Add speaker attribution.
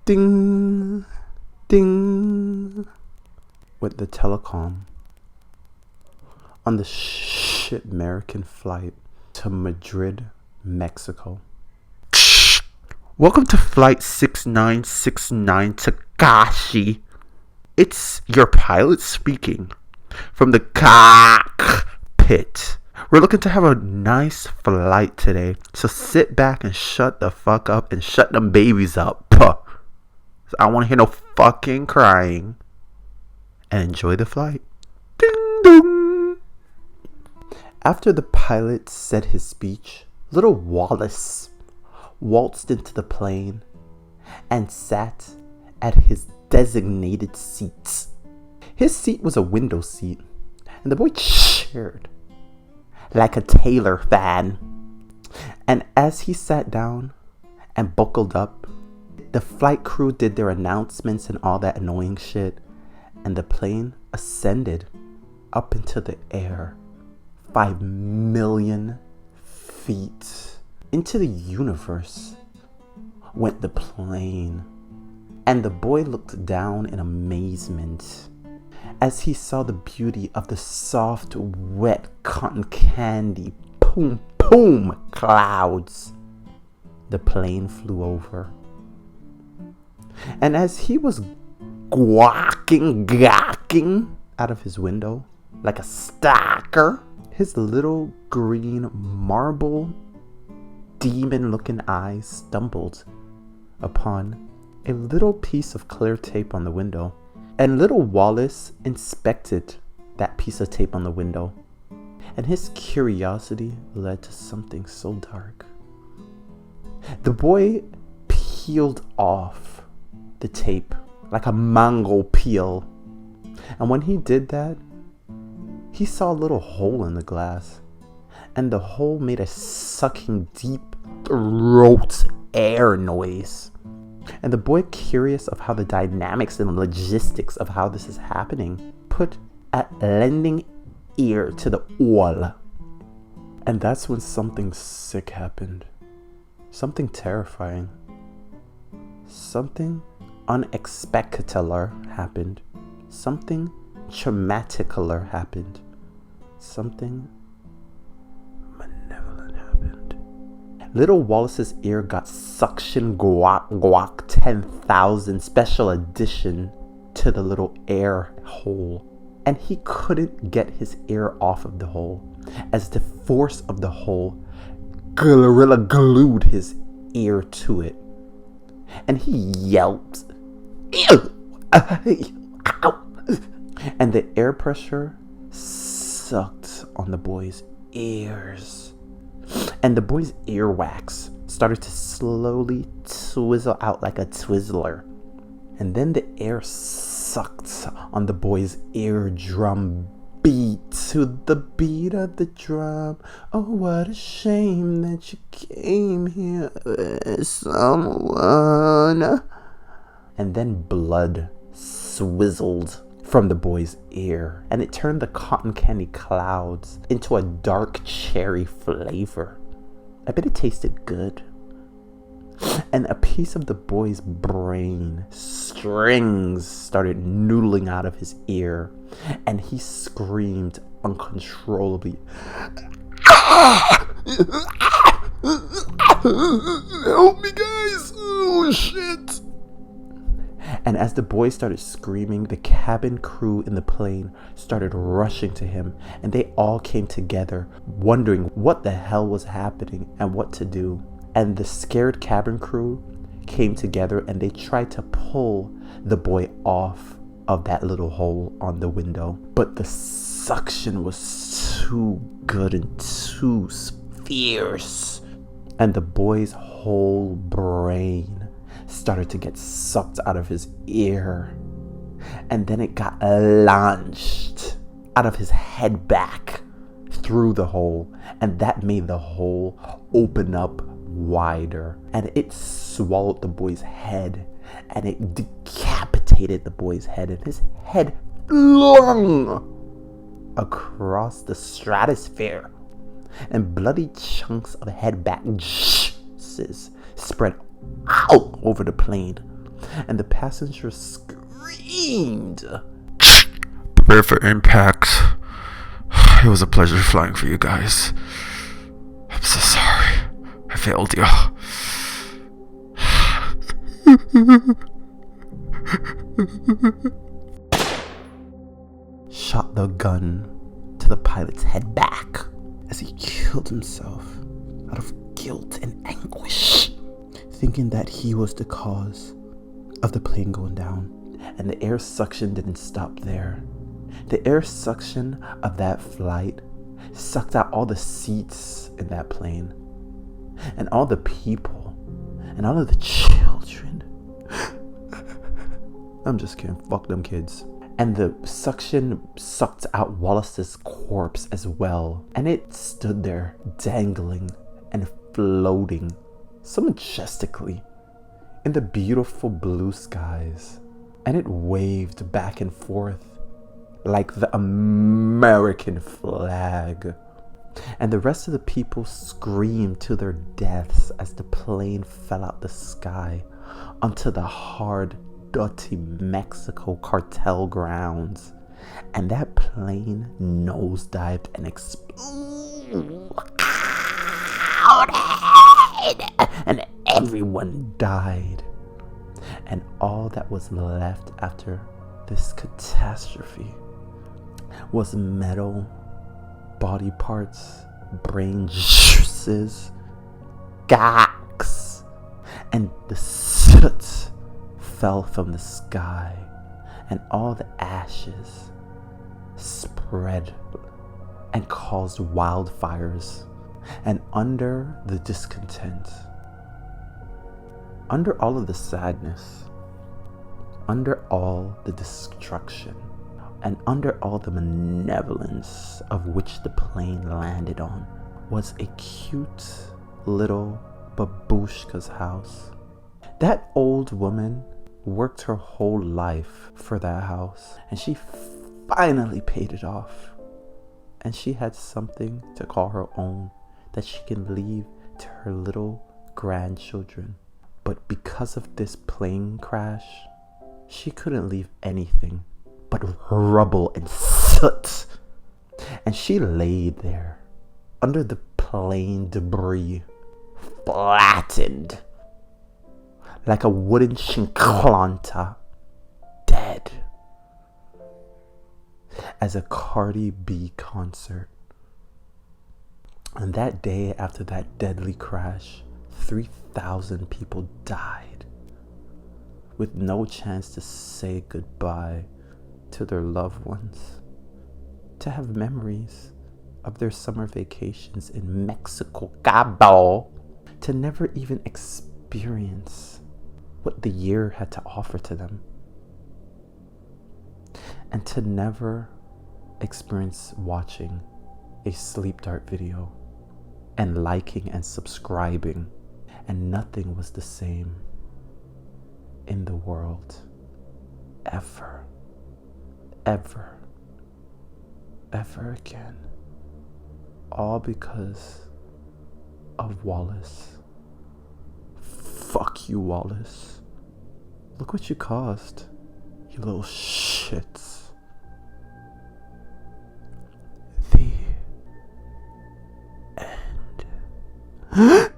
Speaker 1: Ding, ding, went the telecom on the shit American flight to Madrid, Mexico. Welcome to flight 6969 Takashi. It's your pilot speaking from the cockpit. We're looking to have a nice flight today, so sit back and shut the fuck up and shut them babies up. I don't want to hear no fucking crying. And enjoy the flight. Ding dong. After the pilot said his speech, little Wallace waltzed into the plane and sat at his designated seat. His seat was a window seat, and the boy cheered like a Taylor fan. And as he sat down and buckled up, the flight crew did their announcements and all that annoying shit, and the plane ascended up into the air 5 million feet. Into the universe went the plane, and the boy looked down in amazement as he saw the beauty of the soft, wet cotton candy poom poom clouds. The plane flew over, and as he was gawking out of his window like a stalker, his little green marble demon-looking eyes stumbled upon a little piece of clear tape on the window, and little Wallace inspected that piece of tape on the window, and his curiosity led to something so dark. The boy peeled off the tape like a mango peel, and when he did that, he saw a little hole in the glass, and the hole made a sucking deep throat air noise. And the boy, curious of how the dynamics and logistics of how this is happening, put a lending ear to the wall. And that's when something sick happened. Something terrifying. Something unexpectacular happened. Something traumaticular happened. Something malevolent happened. Little Wallace's ear got suction guac 10,000 special edition to the little air hole, and he couldn't get his ear off of the hole as the force of the hole gorilla glued his ear to it, and he yelped, and the air pressure sucked on the boy's ears, and the boy's earwax started to slowly twizzle out like a Twizzler, and then the air sucked on the boy's eardrum beat to the beat of the drum. Oh, what a shame that you came here with someone. And then blood swizzled from the boy's ear, and it turned the cotton candy clouds into a dark cherry flavor. I bet it tasted good. And a piece of the boy's brain strings started noodling out of his ear, and he screamed uncontrollably. Help me, guys! Oh, shit! And as the boy started screaming, the cabin crew in the plane started rushing to him, and they all came together, wondering what the hell was happening and what to do. And the scared cabin crew came together, and they tried to pull the boy off of that little hole on the window. But the suction was too good and too fierce, and the boy's whole brain started to get sucked out of his ear, and then it got launched out of his head back through the hole, and that made the hole open up wider, and it swallowed the boy's head, and it decapitated the boy's head, and his head flung across the stratosphere, and bloody chunks of head back juices spread out over the plane. and the passengers screamed.
Speaker 2: Prepare for impact. It was a pleasure flying for you guys. I'm so sorry. I failed you.
Speaker 1: Shot the gun to the pilot's head back as he killed himself out of guilt and anguish, thinking that he was the cause of the plane going down. And the air suction didn't stop there. The air suction of that flight sucked out all the seats in that plane, and all the people, and all of the children. I'm just kidding, fuck them kids. And the suction sucked out Wallace's corpse as well, and it stood there dangling and floating so majestically in the beautiful blue skies, and it waved back and forth like the American flag. And the rest of the people screamed to their deaths as the plane fell out the sky onto the hard, dirty Mexico cartel grounds. And that plane nosedived and exploded. And everyone died. And all that was left after this catastrophe was metal, body parts, brain juices, gags, and the soot fell from the sky, and all the ashes spread and caused wildfires. And under the discontent, under all of the sadness, under all the destruction, and under all the malevolence of which the plane landed on, was a cute little babushka's house. That old woman worked her whole life for that house, and she finally paid it off. And she had something to call her own that she can leave to her little grandchildren. But because of this plane crash, she couldn't leave anything but rubble and soot. And she lay there under the plane debris, flattened like a wooden chinclanta, dead. As a Cardi B concert. And that day after that deadly crash, 3,000 people died with no chance to say goodbye to their loved ones, to have memories of their summer vacations in Mexico, Cabo, to never even experience what the year had to offer to them, and to never experience watching a Sleep Dart video and liking and subscribing, and nothing was the same in the world ever, ever, ever again. All because of Wallace. Fuck you, Wallace. Look what you caused, you little shits. The end.